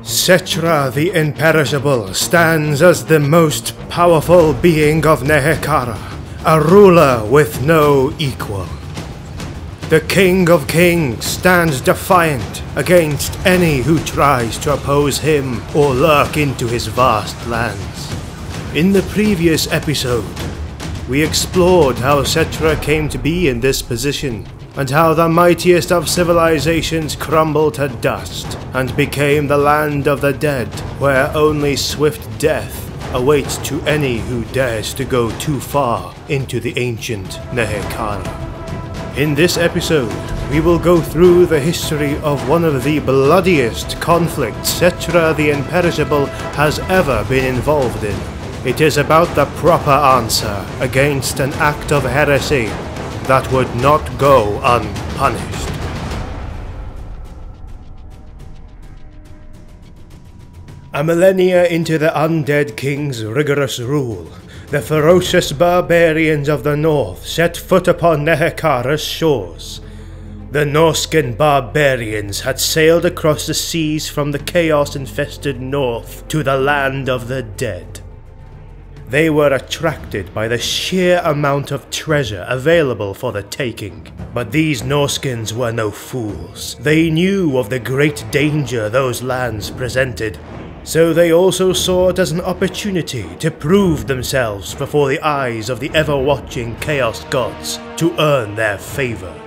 Settra the Imperishable stands as the most powerful being of Nehekara, a ruler with no equal. The King of Kings stands defiant against any who tries to oppose him or lurk into his vast lands. In the previous episode, we explored how Settra came to be in this position, and how the mightiest of civilizations crumbled to dust and became the land of the dead, where only swift death awaits to any who dares to go too far into the ancient Nehekara. In this episode, we will go through the history of one of the bloodiest conflicts Settra the Imperishable has ever been involved in. It is about the proper answer against an act of heresy that would not go unpunished. A millennia into the undead king's rigorous rule, the ferocious barbarians of the north set foot upon Nehekara's shores. The Norscan barbarians had sailed across the seas from the chaos-infested north to the land of the dead. They were attracted by the sheer amount of treasure available for the taking. But these Norskins were no fools. They knew of the great danger those lands presented, so they also saw it as an opportunity to prove themselves before the eyes of the ever-watching Chaos Gods to earn their favor.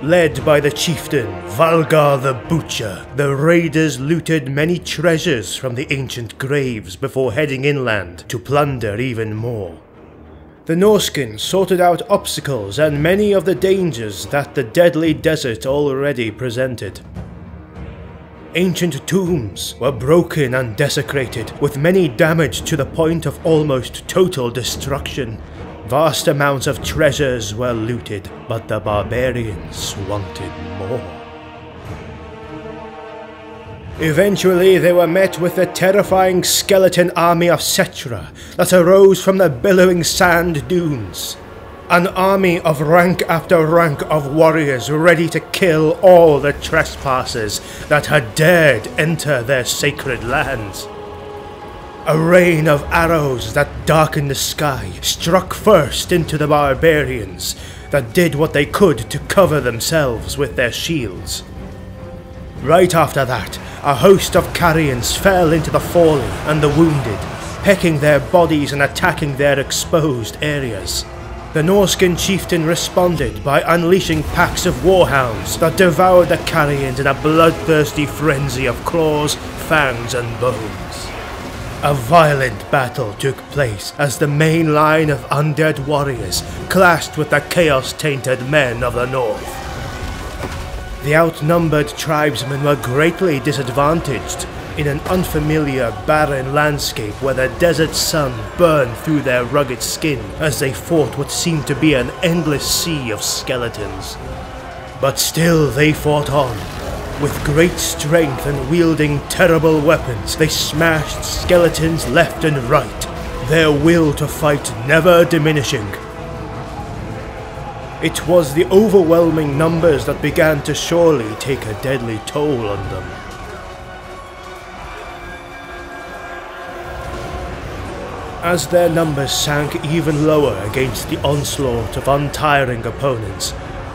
Led by the chieftain Valgar the Butcher, the raiders looted many treasures from the ancient graves before heading inland to plunder even more. The Norskins sorted out obstacles and many of the dangers that the deadly desert already presented. Ancient tombs were broken and desecrated, with many damaged to the point of almost total destruction. Vast amounts of treasures were looted, but the barbarians wanted more. Eventually, they were met with the terrifying skeleton army of Settra that arose from the billowing sand dunes. An army of rank after rank of warriors ready to kill all the trespassers that had dared enter their sacred lands. A rain of arrows that darkened the sky struck first into the barbarians that did what they could to cover themselves with their shields. Right after that, a host of Carians fell into the fallen and the wounded, pecking their bodies and attacking their exposed areas. The Norscan chieftain responded by unleashing packs of warhounds that devoured the Carians in a bloodthirsty frenzy of claws, fangs and bones. A violent battle took place as the main line of undead warriors clashed with the chaos-tainted men of the north. The outnumbered tribesmen were greatly disadvantaged in an unfamiliar, barren landscape where the desert sun burned through their rugged skin as they fought what seemed to be an endless sea of skeletons. But still they fought on. With great strength and wielding terrible weapons, they smashed skeletons left and right, their will to fight never diminishing. It was the overwhelming numbers that began to surely take a deadly toll on them. As their numbers sank even lower against the onslaught of untiring opponents,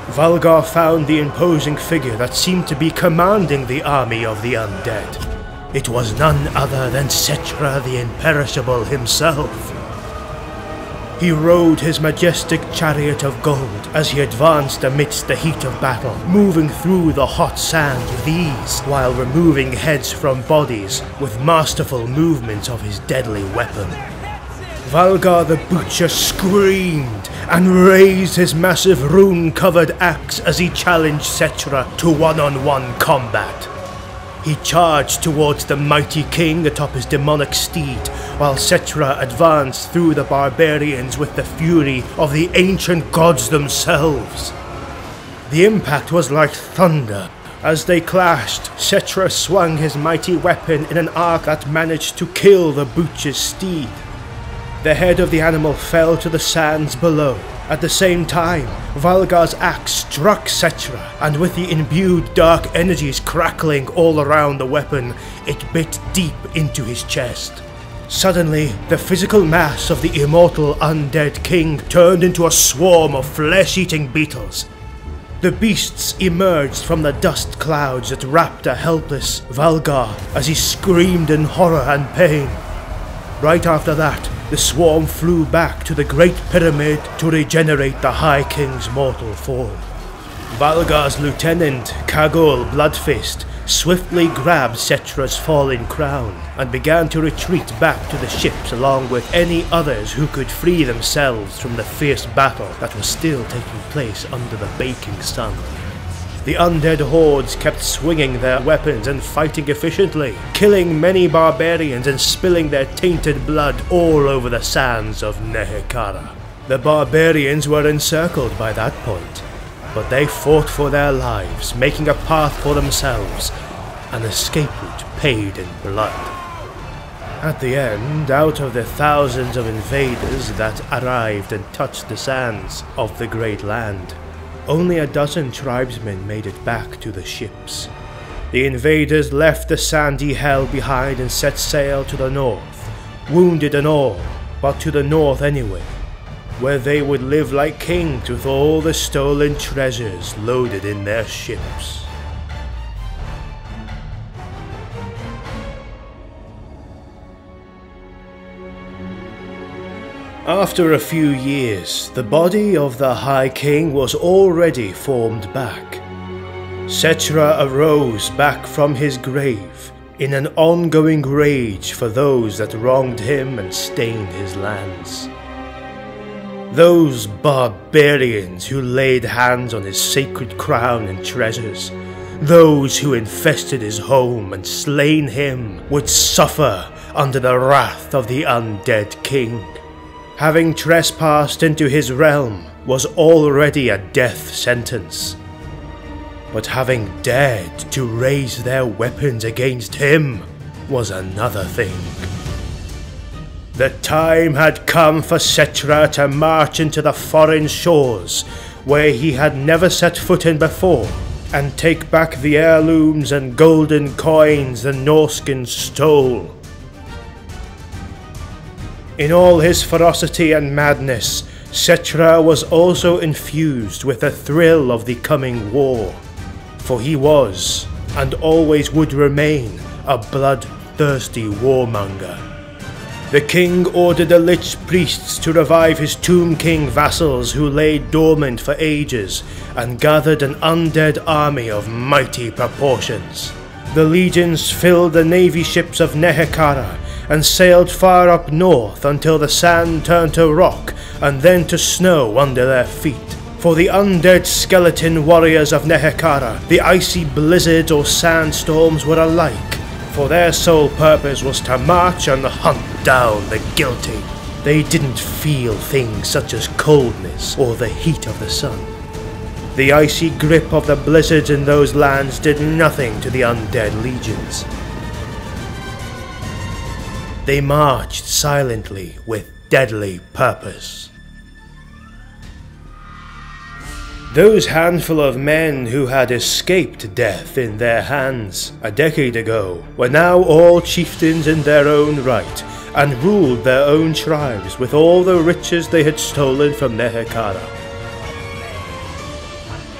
Valgar found the imposing figure that seemed to be commanding the army of the undead. It was none other than Settra the Imperishable himself. He rode his majestic chariot of gold as he advanced amidst the heat of battle, moving through the hot sand with ease while removing heads from bodies with masterful movements of his deadly weapon. Valgar the Butcher screamed and raised his massive rune-covered axe as he challenged Settra to one-on-one combat. He charged towards the mighty king atop his demonic steed, while Settra advanced through the barbarians with the fury of the ancient gods themselves. The impact was like thunder. As they clashed, Settra swung his mighty weapon in an arc that managed to kill the Butcher's steed. The head of the animal fell to the sands below, At the same time, Valgar's axe struck Settra, and with the imbued dark energies crackling all around the weapon, it bit deep into his chest. Suddenly, the physical mass of the immortal undead king turned into a swarm of flesh-eating beetles. The beasts emerged from the dust clouds that wrapped a helpless Valgar as he screamed in horror and pain. Right after that, the swarm flew back to the Great Pyramid to regenerate the High King's mortal form. Valgar's lieutenant, Kagol Bloodfist, swiftly grabbed Settra's fallen crown and began to retreat back to the ships along with any others who could free themselves from the fierce battle that was still taking place under the baking sun. The undead hordes kept swinging their weapons and fighting efficiently, killing many barbarians and spilling their tainted blood all over the sands of Nehekhara. The barbarians were encircled by that point, but they fought for their lives, making a path for themselves, an escape route paid in blood. At the end, out of the thousands of invaders that arrived and touched the sands of the Great Land, only a dozen tribesmen made it back to the ships. The invaders left the sandy hell behind and set sail to the north, wounded and all, but to the north anyway, where they would live like kings with all the stolen treasures loaded in their ships. After a few years, the body of the High King was already formed back. Settra arose back from his grave, in an ongoing rage for those that wronged him and stained his lands. Those barbarians who laid hands on his sacred crown and treasures, those who infested his home and slain him, would suffer under the wrath of the undead king. Having trespassed into his realm was already a death sentence, but having dared to raise their weapons against him was another thing. The time had come for Settra to march into the foreign shores, where he had never set foot in before, and take back the heirlooms and golden coins the Norskin stole. In all his ferocity and madness, Settra was also infused with the thrill of the coming war, for he was, and always would remain, a bloodthirsty warmonger. The king ordered the Lich priests to revive his Tomb King vassals who lay dormant for ages, and gathered an undead army of mighty proportions. The legions filled the navy ships of Nehekhara, and sailed far up north until the sand turned to rock and then to snow under their feet. For the undead skeleton warriors of Nehekhara, the icy blizzards or sandstorms were alike, for their sole purpose was to march and hunt down the guilty. They didn't feel things such as coldness or the heat of the sun. The icy grip of the blizzards in those lands did nothing to the undead legions. They marched silently with deadly purpose. Those handful of men who had escaped death in their hands a decade ago were now all chieftains in their own right, and ruled their own tribes with all the riches they had stolen from Nehekhara.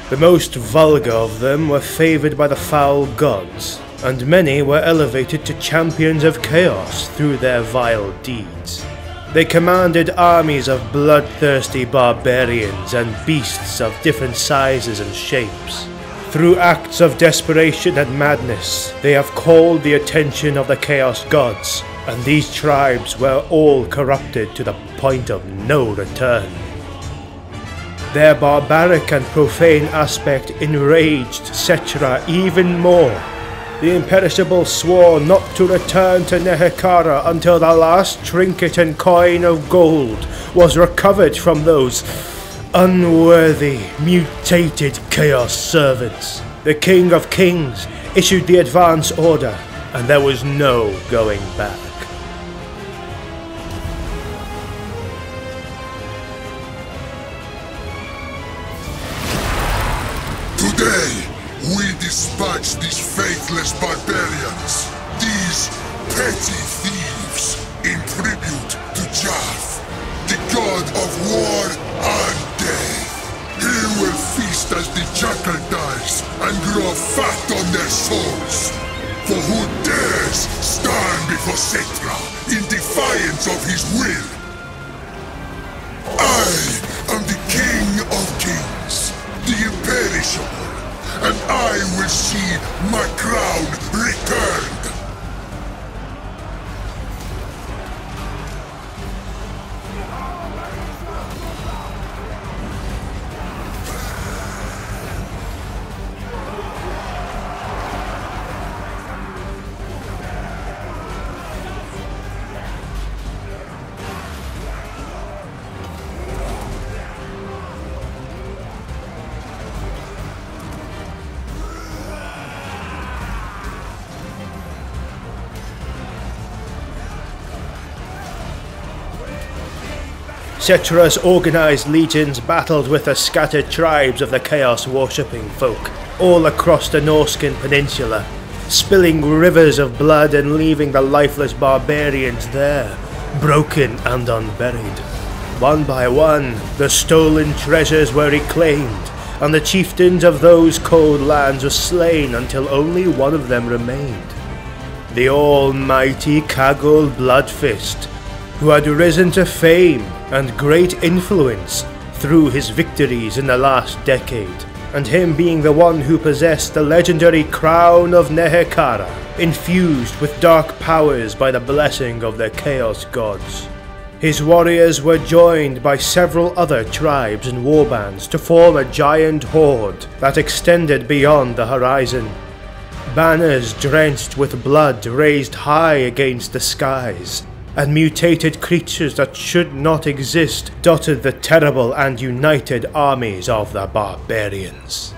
The most vulgar of them were favoured by the foul gods, and many were elevated to champions of chaos through their vile deeds. They commanded armies of bloodthirsty barbarians and beasts of different sizes and shapes. Through acts of desperation and madness, they have called the attention of the Chaos Gods, and these tribes were all corrupted to the point of no return. Their barbaric and profane aspect enraged Settra even more. The Imperishable swore not to return to Nehekhara until the last trinket and coin of gold was recovered from those unworthy, mutated Chaos servants. The King of Kings issued the advance order, and there was no going back. against these faithless barbarians, these petty thieves, in tribute to Jaff, the god of war and death. He will feast as the jackal dies and grow fat on their souls. For who dares stand before Cetra in defiance of his will? I am the King of Kings, the imperishable, and I will see my crown returned. Cetra's organized legions battled with the scattered tribes of the Chaos-worshipping folk all across the Norscan Peninsula, spilling rivers of blood and leaving the lifeless barbarians there, broken and unburied. One by one, the stolen treasures were reclaimed, and the chieftains of those cold lands were slain until only one of them remained. The almighty Kagul Bloodfist, who had risen to fame and great influence through his victories in the last decade, and him being the one who possessed the legendary Crown of Nehekara, infused with dark powers by the blessing of the Chaos Gods. His warriors were joined by several other tribes and warbands to form a giant horde that extended beyond the horizon. Banners drenched with blood raised high against the skies, and mutated creatures that should not exist dotted the terrible and united armies of the barbarians.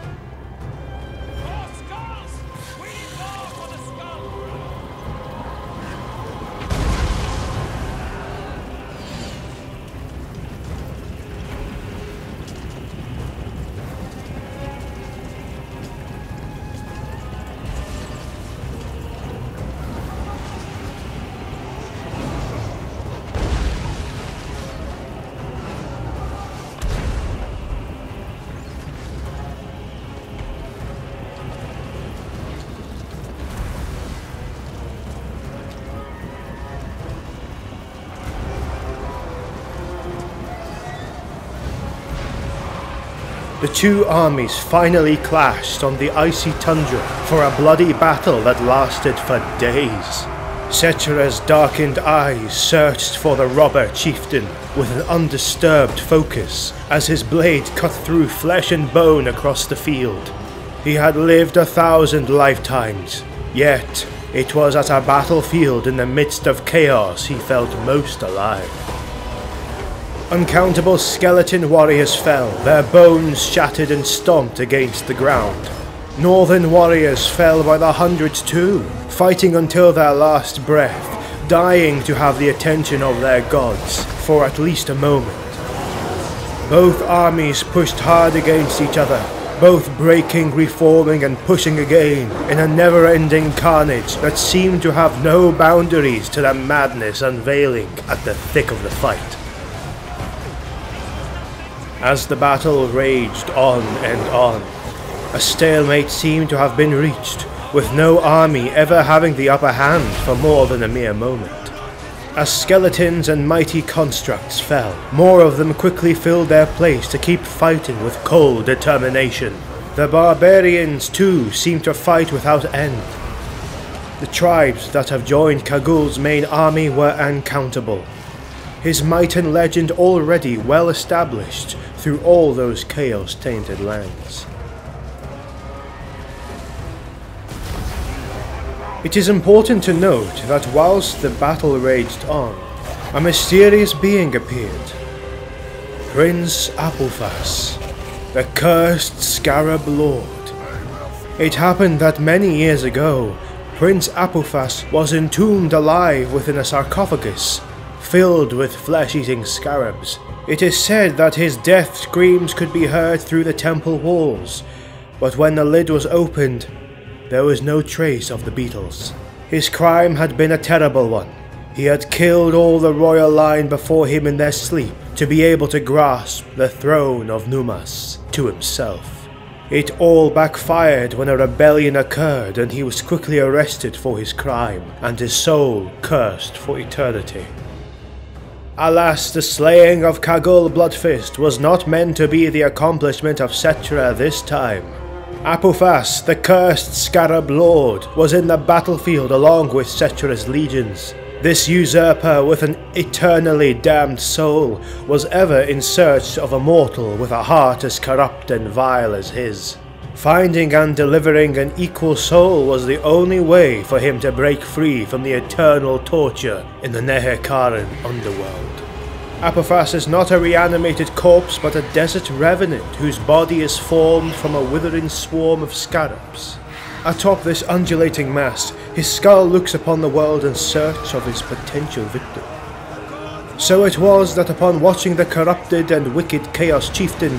The two armies finally clashed on the icy tundra for a bloody battle that lasted for days. Cetra's darkened eyes searched for the robber chieftain with an undisturbed focus as his blade cut through flesh and bone across the field. He had lived 1,000 lifetimes, yet it was at a battlefield in the midst of chaos he felt most alive. Uncountable skeleton warriors fell, their bones shattered and stomped against the ground. Northern warriors fell by the hundreds too, fighting until their last breath, dying to have the attention of their gods for at least a moment. Both armies pushed hard against each other, both breaking, reforming and pushing again in a never-ending carnage that seemed to have no boundaries to the madness unveiling at the thick of the fight. As the battle raged on and on, a stalemate seemed to have been reached, with no army ever having the upper hand for more than a mere moment. As skeletons and mighty constructs fell, more of them quickly filled their place to keep fighting with cold determination. The barbarians too seemed to fight without end. The tribes that have joined Kagul's main army were uncountable, his might and legend already well established through all those chaos-tainted lands. It is important to note that whilst the battle raged on, a mysterious being appeared. Prince Apophas, the cursed Scarab Lord. It happened that many years ago, Prince Apophas was entombed alive within a sarcophagus, filled with flesh-eating scarabs. It is said that his death screams could be heard through the temple walls, but when the lid was opened, there was no trace of the beetles. His crime had been a terrible one. He had killed all the royal line before him in their sleep to be able to grasp the throne of Numas to himself. It all backfired when a rebellion occurred and he was quickly arrested for his crime and his soul cursed for eternity. Alas, the slaying of Kagul Bloodfist was not meant to be the accomplishment of Settra this time. Apophas, the cursed Scarab Lord, was in the battlefield along with Settra's legions. This usurper with an eternally damned soul was ever in search of a mortal with a heart as corrupt and vile as his. Finding and delivering an equal soul was the only way for him to break free from the eternal torture in the Nehekharan underworld. Apophas is not a reanimated corpse but a desert revenant whose body is formed from a withering swarm of scarabs. Atop this undulating mass, his skull looks upon the world in search of his potential victim. So it was that upon watching the corrupted and wicked Chaos Chieftain,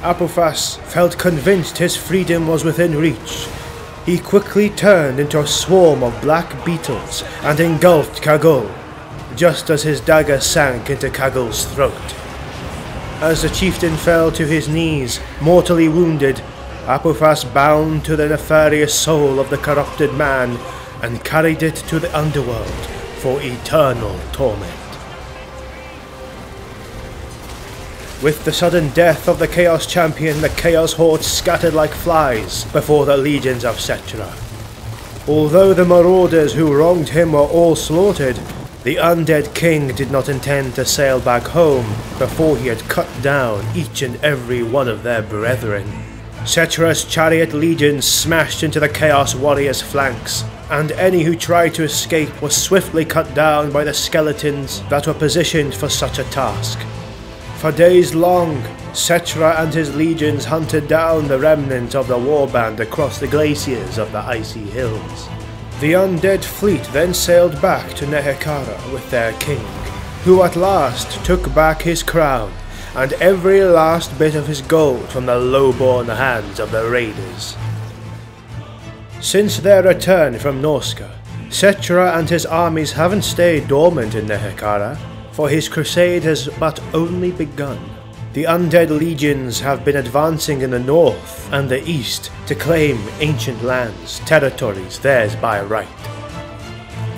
Apophas felt convinced his freedom was within reach. He quickly turned into a swarm of black beetles and engulfed Kagul, just as his dagger sank into Kagul's throat. As the chieftain fell to his knees, mortally wounded, Apophas bound to the nefarious soul of the corrupted man and carried it to the underworld for eternal torment. With the sudden death of the Chaos Champion, the Chaos Horde scattered like flies before the legions of Settra. Although the marauders who wronged him were all slaughtered, the undead king did not intend to sail back home before he had cut down each and every one of their brethren. Settra's chariot legions smashed into the Chaos Warriors' flanks, and any who tried to escape was swiftly cut down by the skeletons that were positioned for such a task. For days long, Settra and his legions hunted down the remnant of the warband across the glaciers of the icy hills. The undead fleet then sailed back to Nehekhara with their king, who at last took back his crown and every last bit of his gold from the low-born hands of the raiders. Since their return from Norsca, Settra and his armies haven't stayed dormant in Nehekhara, for his crusade has but only begun. The undead legions have been advancing in the north and the east to claim ancient lands, territories theirs by right.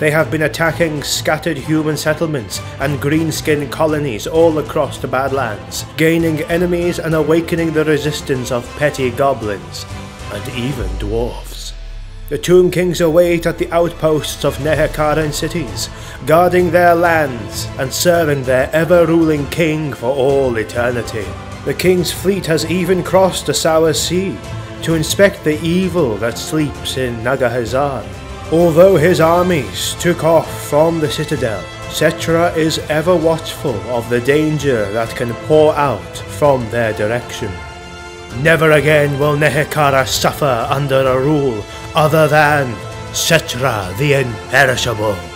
They have been attacking scattered human settlements and greenskin colonies all across the Badlands, gaining enemies and awakening the resistance of petty goblins, and even dwarves. The Tomb Kings await at the outposts of Nehekharan cities, guarding their lands and serving their ever-ruling king for all eternity. The king's fleet has even crossed the Sour Sea to inspect the evil that sleeps in Nagahazar. Although his armies took off from the citadel, Settra is ever watchful of the danger that can pour out from their direction. Never again will Nehekhara suffer under a rule other than Settra the Imperishable.